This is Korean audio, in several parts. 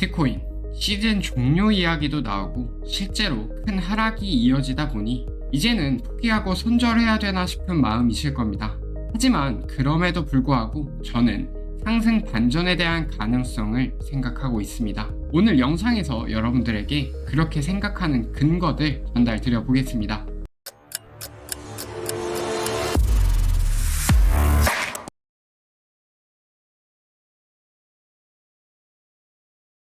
비트코인 시즌 종료 이야기도 나오고 실제로 큰 하락이 이어지다 보니 이제는 포기하고 손절해야 되나 싶은 마음이실 겁니다. 하지만 그럼에도 불구하고 저는 상승 반전에 대한 가능성을 생각하고 있습니다. 오늘 영상에서 여러분들에게 그렇게 생각하는 근거들 전달드려 보겠습니다.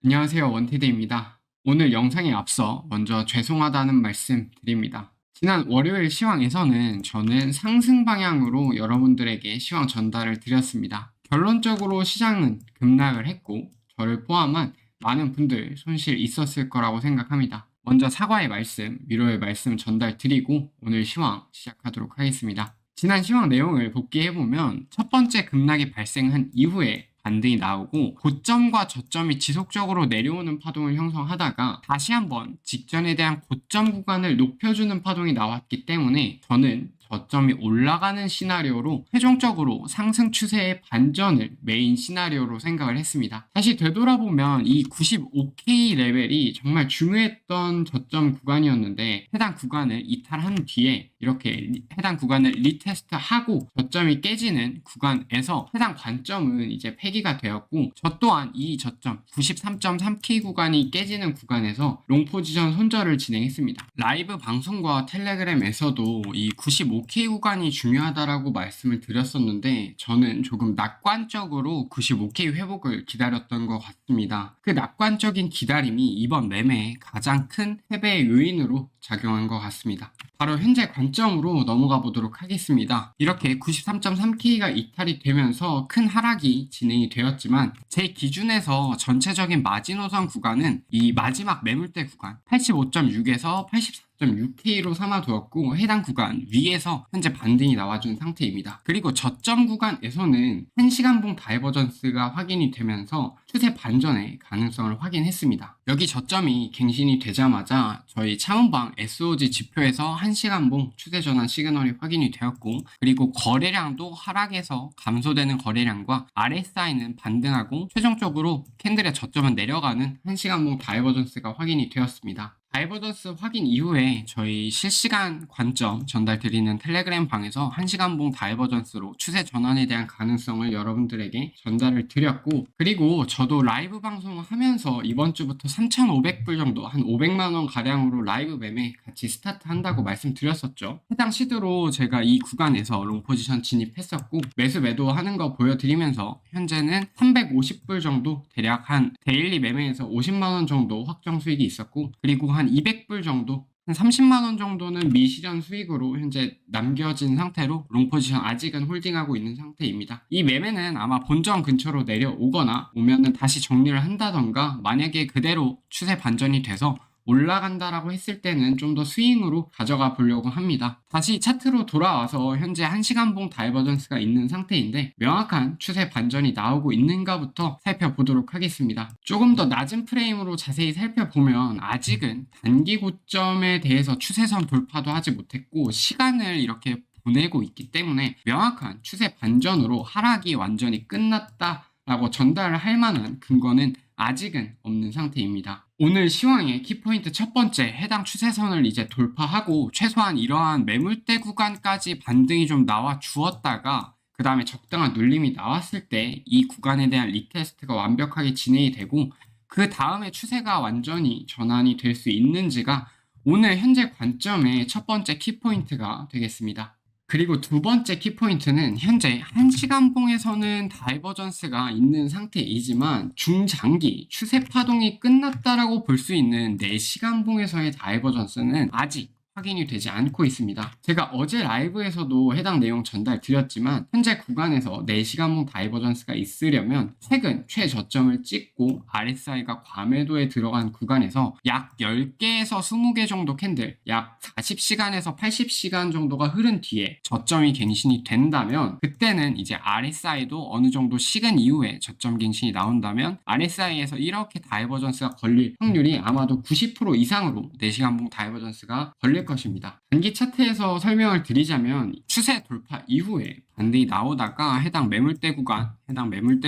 안녕하세요, 원티드입니다. 오늘 영상에 앞서 먼저 죄송하다는 말씀 드립니다. 지난 월요일 시황에서는 저는 상승 방향으로 여러분들에게 시황 전달을 드렸습니다. 결론적으로 시장은 급락을 했고 저를 포함한 많은 분들 손실 있었을 거라고 생각합니다. 먼저 사과의 말씀, 위로의 말씀 전달 드리고 오늘 시황 시작하도록 하겠습니다. 지난 시황 내용을 복기해보면 첫 번째 급락이 발생한 이후에 반등이 나오고 고점과 저점이 지속적으로 내려오는 파동을 형성하다가 다시 한번 직전에 대한 고점 구간을 높여주는 파동이 나왔기 때문에 저는 저점이 올라가는 시나리오로 최종적으로 상승 추세의 반전을 메인 시나리오로 생각을 했습니다. 다시 되돌아보면 이 95K 레벨이 정말 중요했던 저점 구간이었는데 해당 구간을 이탈한 뒤에 이렇게 해당 구간을 리테스트하고 저점이 깨지는 구간에서 해당 관점은 이제 폐기가 되었고 저 또한 이 저점 93.3K 구간이 깨지는 구간에서 롱 포지션 손절을 진행했습니다. 라이브 방송과 텔레그램에서도 이 95K 구간이 중요하다라고 말씀을 드렸었는데 저는 조금 낙관적으로 95K 회복을 기다렸던 것 같습니다. 그 낙관적인 기다림이 이번 매매의 가장 큰 패배의 요인으로 작용한 것 같습니다. 바로 현재 관점으로 넘어가 보도록 하겠습니다. 이렇게 93.3K가 이탈이 되면서 큰 하락이 진행이 되었지만 제 기준에서 전체적인 마지노선 구간은 이 마지막 매물대 구간 85.6에서 84.6K로 삼아두었고 해당 구간 위에서 현재 반등이 나와준 상태입니다. 그리고 저점 구간에서는 1시간봉 다이버전스가 확인이 되면서 추세 반전의 가능성을 확인했습니다. 여기 저점이 갱신이 되자마자 저희 차원방 SOG 지표에서 1시간봉 추세 전환 시그널이 확인이 되었고 그리고 거래량도 하락에서 감소되는 거래량과 RSI는 반등하고 최종적으로 캔들의 저점은 내려가는 1시간봉 다이버전스가 확인이 되었습니다. 다이버전스 확인 이후에 저희 실시간 관점 전달 드리는 텔레그램 방에서 1시간봉 다이버전스로 추세 전환에 대한 가능성을 여러분들에게 전달을 드렸고 그리고 저도 라이브 방송을 하면서 이번 주부터 3,500불 정도 한 500만원 가량으로 라이브 매매 같이 스타트 한다고 말씀드렸었죠. 해당 시드로 제가 이 구간에서 롱 포지션 진입했었고 매수 매도하는 거 보여드리면서 현재는 350불 정도 대략 한 데일리 매매에서 50만원 정도 확정 수익이 있었고 그리고 한 200불 정도 한 30만원 정도는 미실현 수익으로 현재 남겨진 상태로 롱포지션 아직은 홀딩하고 있는 상태입니다. 이 매매는 아마 본전 근처로 내려오거나 오면은 다시 정리를 한다던가 만약에 그대로 추세 반전이 돼서 올라간다라고 했을 때는 좀 더 스윙으로 가져가 보려고 합니다. 다시 차트로 돌아와서 현재 1시간봉 다이버전스가 있는 상태인데 명확한 추세 반전이 나오고 있는가부터 살펴보도록 하겠습니다. 조금 더 낮은 프레임으로 자세히 살펴보면 아직은 단기 고점에 대해서 추세선 돌파도 하지 못했고 시간을 이렇게 보내고 있기 때문에 명확한 추세 반전으로 하락이 완전히 끝났다라고 전달을 할 만한 근거는 아직은 없는 상태입니다. 오늘 시황의 키포인트 첫 번째 해당 추세선을 이제 돌파하고 최소한 이러한 매물대 구간까지 반등이 좀 나와 주었다가 그 다음에 적당한 눌림이 나왔을 때 이 구간에 대한 리테스트가 완벽하게 진행이 되고 그 다음에 추세가 완전히 전환이 될 수 있는지가 오늘 현재 관점의 첫 번째 키포인트가 되겠습니다. 그리고 두 번째 키포인트는 현재 1시간봉에서는 다이버전스가 있는 상태이지만 중장기 추세 파동이 끝났다라고 볼 수 있는 4시간봉에서의 다이버전스는 아직 확인이 되지 않고 있습니다. 제가 어제 라이브에서도 해당 내용 전달 드렸지만 현재 구간에서 4시간봉 다이버전스가 있으려면 최근 최저점을 찍고 RSI가 과매도에 들어간 구간에서 약 10개에서 20개 정도 캔들 약 40시간에서 80시간 정도가 흐른 뒤에 저점이 갱신이 된다면 그때는 이제 RSI도 어느 정도 식은 이후에 저점 갱신이 나온다면 RSI에서 이렇게 다이버전스가 걸릴 확률이 아마도 90% 이상으로 4시간봉 다이버전스가 걸릴 될 것입니다. 단기 차트에서 설명을 드리자면 추세 돌파 이후에 반등이 나오다가 해당 매물대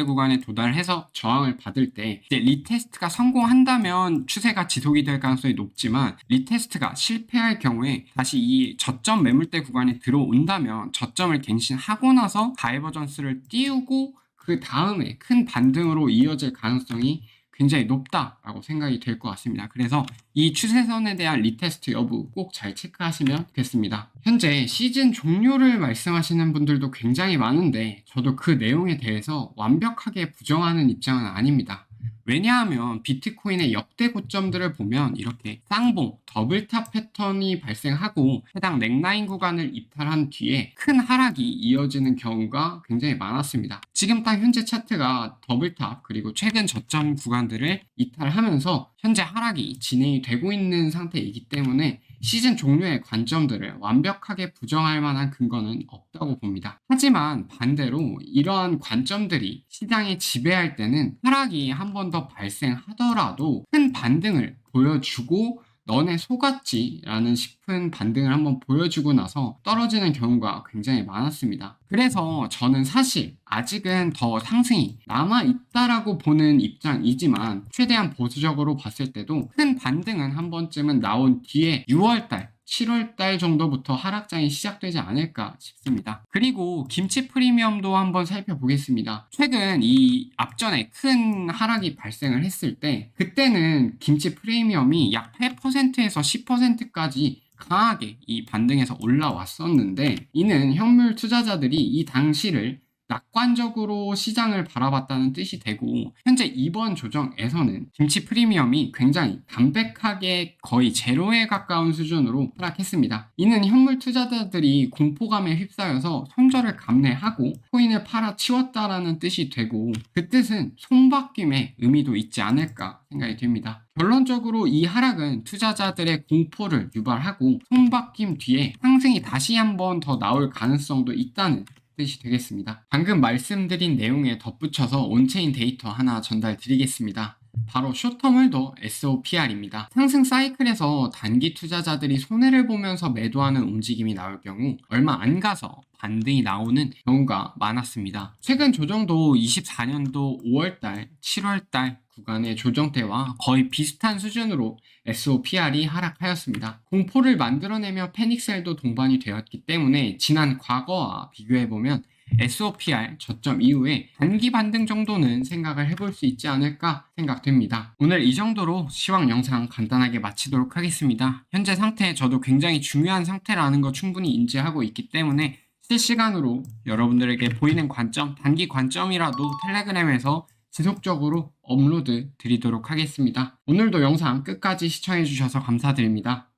구간에 도달해서 저항을 받을 때 이제 리테스트가 성공한다면 추세가 지속이 될 가능성이 높지만 리테스트가 실패할 경우에 다시 이 저점 매물대 구간에 들어온다면 저점을 갱신하고 나서 다이버전스를 띄우고 그 다음에 큰 반등으로 이어질 가능성이 굉장히 높다라고 생각이 될 것 같습니다. 그래서 이 추세선에 대한 리테스트 여부 꼭 잘 체크하시면 좋겠습니다. 현재 시즌 종료를 말씀하시는 분들도 굉장히 많은데 저도 그 내용에 대해서 완벽하게 부정하는 입장은 아닙니다. 왜냐하면 비트코인의 역대 고점들을 보면 이렇게 쌍봉, 더블탑 패턴이 발생하고 해당 넥라인 구간을 이탈한 뒤에 큰 하락이 이어지는 경우가 굉장히 많았습니다. 지금 딱 현재 차트가 더블탑 그리고 최근 저점 구간들을 이탈하면서 현재 하락이 진행이 되고 있는 상태이기 때문에 시즌 종료의 관점들을 완벽하게 부정할 만한 근거는 없다고 봅니다. 하지만 반대로 이러한 관점들이 시장에 지배할 때는 하락이 한 번 더 발생하더라도 큰 반등을 보여주고 너네 속았지 라는 싶은 반등을 한번 보여주고 나서 떨어지는 경우가 굉장히 많았습니다. 그래서 저는 사실 아직은 더 상승이 남아있다라고 보는 입장이지만 최대한 보수적으로 봤을 때도 큰 반등은 한 번쯤은 나온 뒤에 6월달 7월달 정도부터 하락장이 시작되지 않을까 싶습니다. 그리고 김치 프리미엄도 한번 살펴보겠습니다. 최근 이 앞전에 큰 하락이 발생을 했을 때 그때는 김치 프리미엄이 약 8%에서 10%까지 강하게 이 반등에서 올라왔었는데 이는 현물 투자자들이 이 당시를 낙관적으로 시장을 바라봤다는 뜻이 되고 현재 이번 조정에서는 김치 프리미엄이 굉장히 담백하게 거의 제로에 가까운 수준으로 하락했습니다. 이는 현물 투자자들이 공포감에 휩싸여서 손절을 감내하고 코인을 팔아치웠다라는 뜻이 되고 그 뜻은 손바뀜의 의미도 있지 않을까 생각이 됩니다. 결론적으로 이 하락은 투자자들의 공포를 유발하고 손바뀜 뒤에 상승이 다시 한번 더 나올 가능성도 있다는 뜻이 되겠습니다. 방금 말씀드린 내용에 덧붙여서 온체인 데이터 하나 전달드리겠습니다. 바로 숏텀홀더 SOPR입니다. 상승 사이클에서 단기 투자자들이 손해를 보면서 매도하는 움직임이 나올 경우 얼마 안 가서 반등이 나오는 경우가 많았습니다. 최근 조정도 24년도 5월달, 7월달 구간의 조정 때와 거의 비슷한 수준으로 SOPR이 하락하였습니다. 공포를 만들어내며 패닉셀도 동반이 되었기 때문에 지난 과거와 비교해보면 SOPR 저점 이후에 단기 반등 정도는 생각을 해볼 수 있지 않을까 생각됩니다. 오늘 이 정도로 시황 영상 간단하게 마치도록 하겠습니다. 현재 상태 저도 굉장히 중요한 상태라는 거 충분히 인지하고 있기 때문에 실시간으로 여러분들에게 보이는 관점, 단기 관점이라도 텔레그램에서 지속적으로 업로드 드리도록 하겠습니다. 오늘도 영상 끝까지 시청해주셔서 감사드립니다.